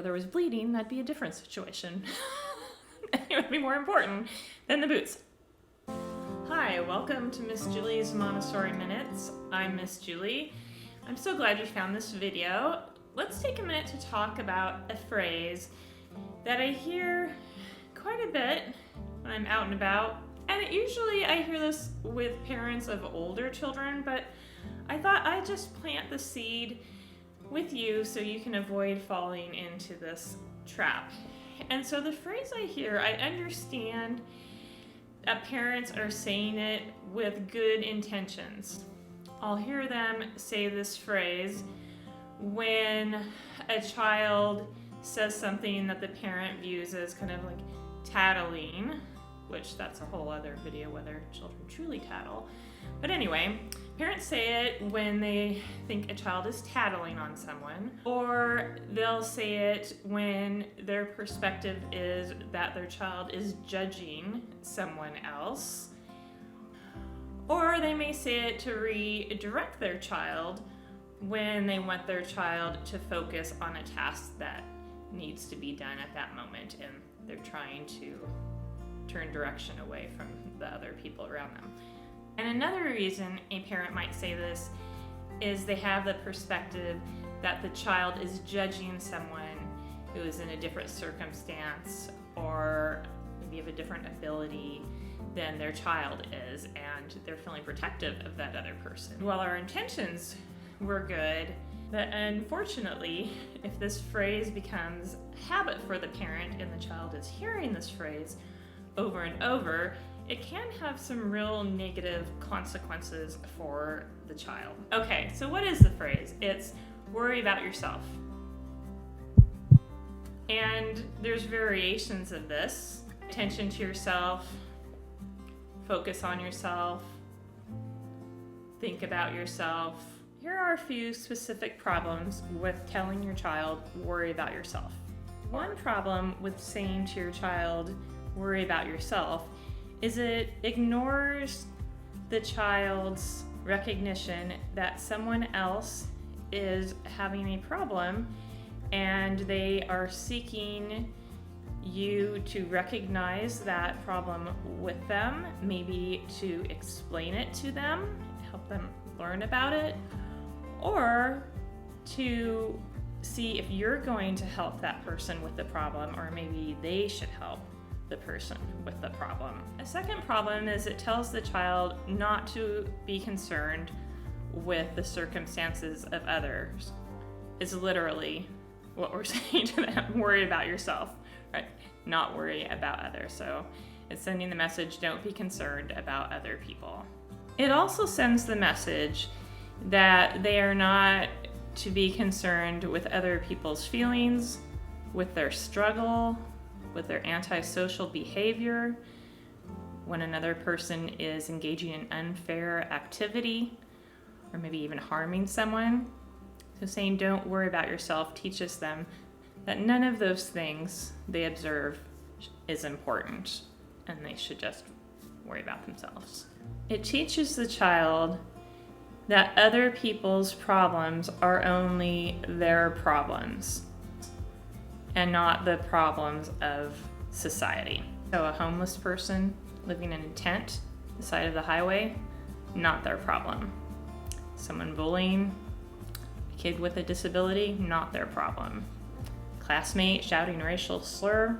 or there was bleeding, that'd be a different situation. It would be more important than the boots. Hi, welcome to Miss Julie's Montessori Minutes. I'm Miss Julie. I'm so glad you found this video. Let's take a minute to talk about a phrase that I hear quite a bit when I'm out and about. And usually I hear this with parents of older children, but I thought I'd just plant the seed with you so you can avoid falling into this trap. And so the phrase I hear, I understand that parents are saying it with good intentions. I'll hear them say this phrase when a child says something that the parent views as kind of like tattling, which that's a whole other video whether children truly tattle. But anyway, parents say it when they think a child is tattling on someone, or they'll say it when their perspective is that their child is judging someone else. Or they may say it to redirect their child when they want their child to focus on a task that needs to be done at that moment and they're trying to turn direction away from the other people around them. And another reason a parent might say this is they have the perspective that the child is judging someone who is in a different circumstance or maybe have a different ability than their child is, and they're feeling protective of that other person. While our intentions were good, but unfortunately, if this phrase becomes a habit for the parent and the child is hearing this phrase over and over, it can have some real negative consequences for the child. Okay, so what is the phrase? It's worry about yourself. And there's variations of this. Attention to yourself, focus on yourself, think about yourself. Here are a few specific problems with telling your child, worry about yourself. One problem with saying to your child, worry about yourself, is it ignores the child's recognition that someone else is having a problem and they are seeking you to recognize that problem with them, maybe to explain it to them, help them learn about it, or to see if you're going to help that person with the problem, or maybe they should help the person with the problem. A second problem is it tells the child not to be concerned with the circumstances of others. It's literally what we're saying to them, worry about yourself, right? Not worry about others. So it's sending the message, don't be concerned about other people. It also sends the message that they are not to be concerned with other people's feelings, with their struggle, with their antisocial behavior, when another person is engaging in unfair activity, or maybe even harming someone. So saying don't worry about yourself teaches them that none of those things they observe is important, and they should just worry about themselves. It teaches the child that other people's problems are only their problems and not the problems of society. So a homeless person living in a tent on the side of the highway, not their problem. Someone bullying a kid with a disability, not their problem. Classmate shouting a racial slur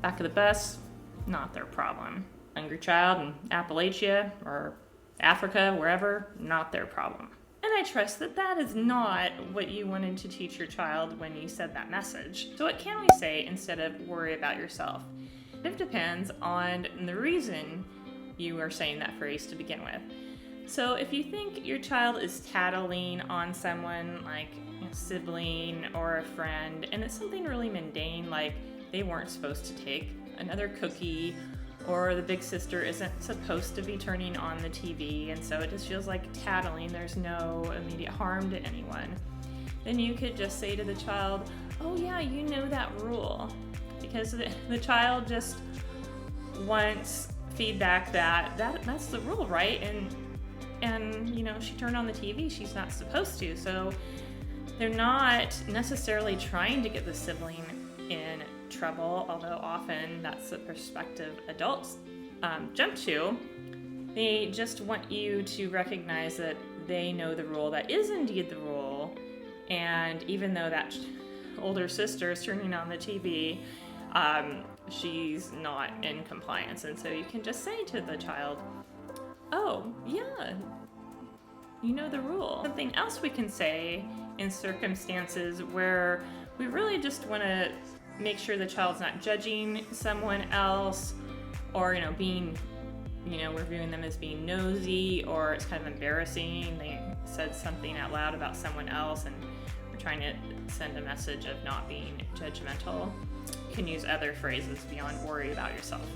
back of the bus, not their problem. Hungry child in Appalachia or Africa, wherever, not their problem. And I trust that that is not what you wanted to teach your child when you said that message. So what can we say instead of worry about yourself? It depends on the reason you are saying that phrase to begin with. So if you think your child is tattling on someone like a sibling or a friend, and it's something really mundane like they weren't supposed to take another cookie, or the big sister isn't supposed to be turning on the TV, and so it just feels like tattling, there's no immediate harm to anyone, then you could just say to the child, oh yeah, you know that rule. Because the child just wants feedback that's the rule, right? And you know, she turned on the TV, she's not supposed to. So They're not necessarily trying to get the sibling in trouble, although often that's the perspective adults jump to. They just want you to recognize that they know the rule, that is indeed the rule, and even though that older sister is turning on the TV, she's not in compliance. And so you can just say to the child, oh, yeah, you know the rule. Something else we can say in circumstances where we really just want to make sure the child's not judging someone else, or, being, we're viewing them as being nosy, or it's kind of embarrassing. They said something out loud about someone else and we're trying to send a message of not being judgmental. You can use other phrases beyond worry about yourself.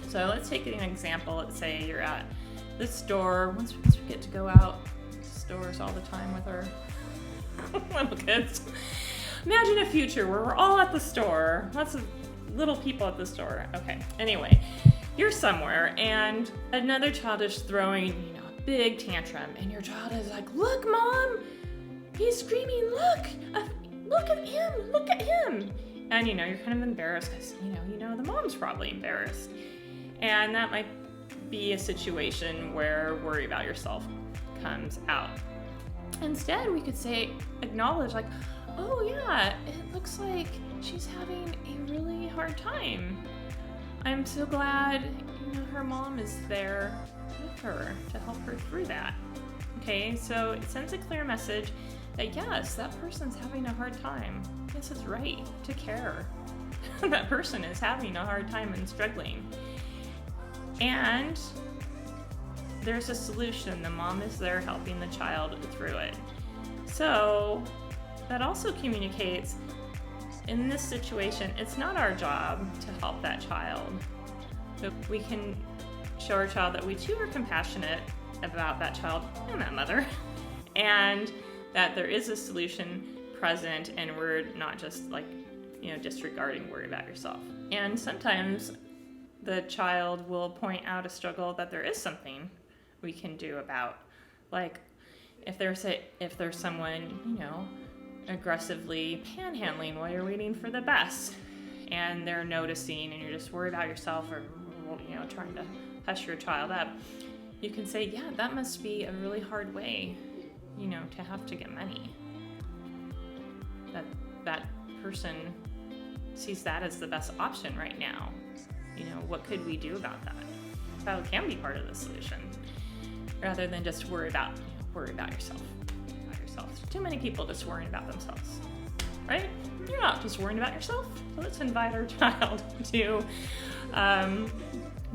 So let's take an example. Let's say you're at the store. Once we get to go out to stores all the time with our little kids. Imagine a future where we're all at the store, lots of little people at the store. Okay, anyway, you're somewhere and another child is throwing, a big tantrum, and your child is like, look, Mom, he's screaming, look at him. And, you're kind of embarrassed because, the mom's probably embarrassed. And that might be a situation where worry about yourself comes out. Instead, we could say, acknowledge, like, oh yeah, it looks like she's having a really hard time. I'm so glad, her mom is there with her to help her through that. Okay, so it sends a clear message that yes, that person's having a hard time. Yes, it's right to care. That person is having a hard time and struggling. And there's a solution. The mom is there helping the child through it. So that also communicates, in this situation, it's not our job to help that child. So we can show our child that we too are compassionate about that child and that mother, and that there is a solution present, and we're not just disregarding worry about yourself. And sometimes the child will point out a struggle that there is something we can do about, like if there's someone aggressively panhandling while you're waiting for the bus, and they're noticing, and you're just worried about yourself, or trying to hush your child up, you can say, yeah, that must be a really hard way to have to get money. That person sees that as the best option right now. What could we do about that? Child can be part of the solution, rather than just worry about yourself. Too many people just worrying about themselves, right? You're not just worrying about yourself. So let's invite our child to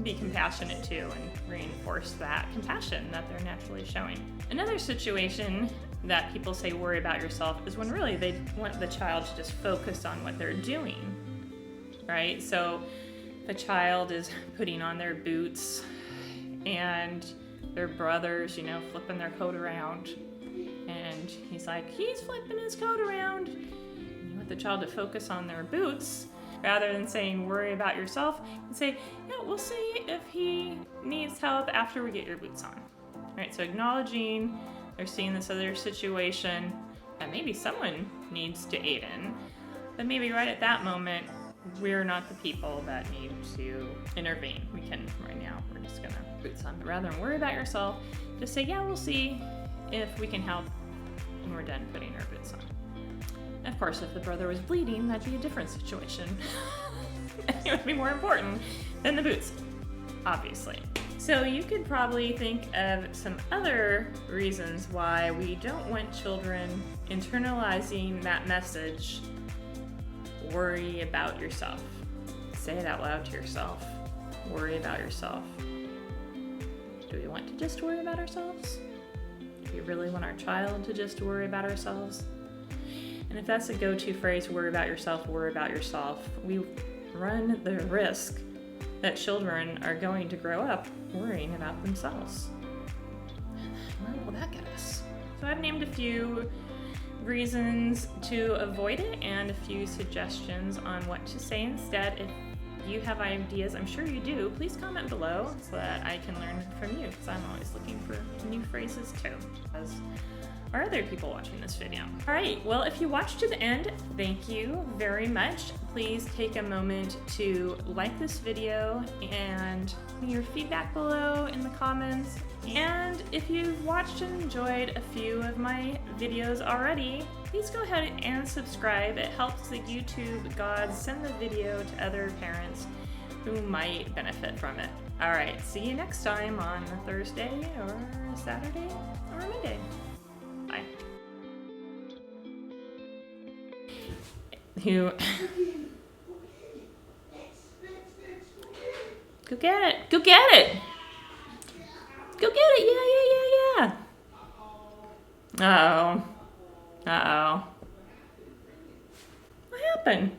be compassionate too, and reinforce that compassion that they're naturally showing. Another situation that people say worry about yourself is when really they want the child to just focus on what they're doing, right? So the child is putting on their boots and their brother's, flipping their coat around, and he's flipping his coat around. You want the child to focus on their boots rather than saying worry about yourself, and say, yeah, we'll see if he needs help after we get your boots on. All right, so acknowledging they're seeing this other situation that maybe someone needs to aid in, but maybe right at that moment, we're not the people that need to intervene. We can, right now, we're just gonna boots on. But rather than worry about yourself, just say, yeah, we'll see if we can help when we're done putting our boots on. Of course, if the brother was bleeding, that'd be a different situation. It would be more important than the boots, obviously. So you could probably think of some other reasons why we don't want children internalizing that message, worry about yourself. Say it out loud to yourself. Worry about yourself. Do we want to just worry about ourselves? Do we really want our child to just worry about ourselves? And if that's a go-to phrase, worry about yourself, we run the risk that children are going to grow up worrying about themselves. Where will that get us? So I've named a few reasons to avoid it and a few suggestions on what to say instead. If you have ideas, I'm sure you do, please comment below so that I can learn from you, because I'm always looking for new phrases too. As or other people watching this video. All right, well, if you watched to the end, thank you very much. Please take a moment to like this video and your feedback below in the comments. And if you've watched and enjoyed a few of my videos already, please go ahead and subscribe. It helps the YouTube gods send the video to other parents who might benefit from it. All right, see you next time on Thursday or Saturday or Monday. Bye. Who? Go get it. Go get it. Go get it. Yeah. Uh-oh. Uh-oh. What happened?